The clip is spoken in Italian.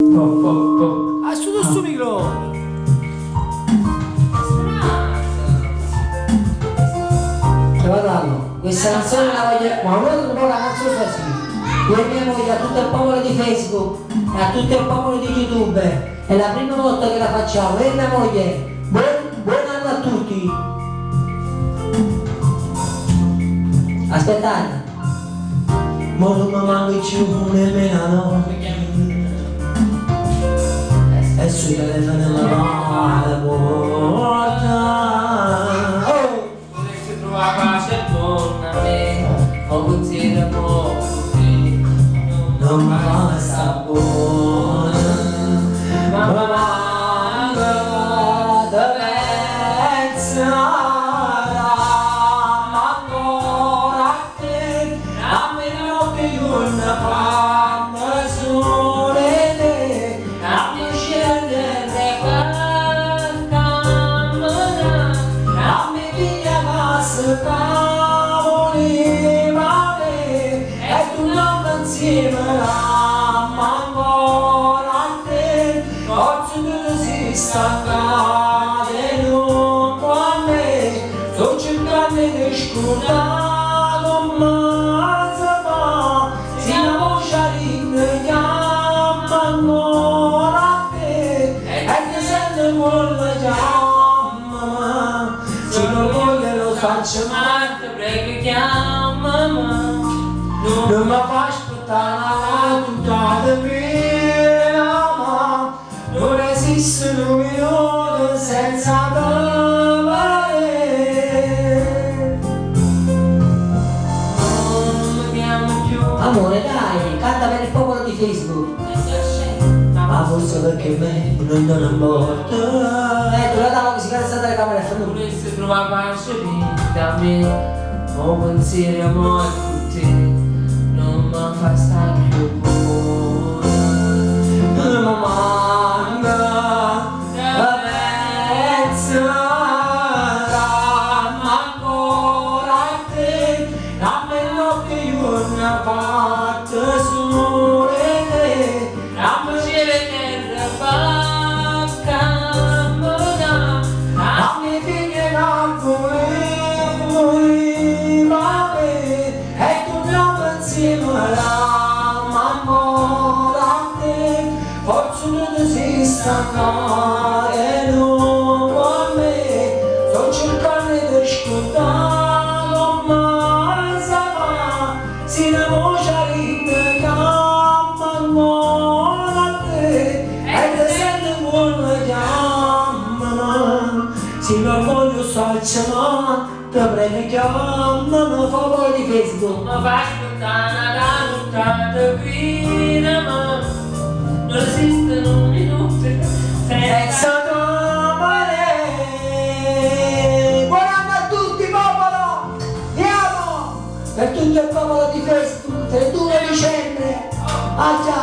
Ah, su microfono. Guardalo, questa canzone la voglio. Ma non la canzone così. Io e mia moglie, a tutto il popolo di Facebook e a tutto il popolo di YouTube. È la prima volta che la facciamo. E mia moglie, buon anno a tutti. Aspettate. Ma non mi manco più nemmeno no. E sui telefoni la porta. Volessi trovare pace con me, o consiglio così, Non mi sta buona. Ma manca da pensare, ma ancora a te, a meno che io ne fanno sole te, a me scendere camera, a me via passa voleva me, e tu non insieme ma ancora a te, forse tu si staccare lungo a me, sto cercando di scordare ma si fa, si innamora di chiama ancora a te, e ti sento con la chiama, se non voglio lo faccio ma ti prego chiamami. non mi fa aspettare tutta la mia, ma non esiste un minuto senza te. Non mi chiamo più. Amore dai, canta per il popolo di Facebook. Ma forse perché me non te ne importa. Ecco, la dama che si canta dalle camere a fare. Volessi trovare pace da me, o pensieri amore con te, non mi fa stare più buona. Non mi manca la pensare, ma ancora a te, a meno che io ne faccia sole te, a me Terra vacca, a me figlie non voleva me, e tu non insieme ma ancora a te, forse non si staccare lungo a me, sto cercando di scordare ma si fa, si innamora di chiama ancora a te, e ti sento con la chiama, se non voglio salcia ma ti prego chiamami, favore di Facebook. mi fa aspettare la nottata qui, ma non esiste un minuto senza Senza domani. Buon anno a tutti popolo! Andiamo! Per tutto il popolo di Facebook, 31 dicembre! A già,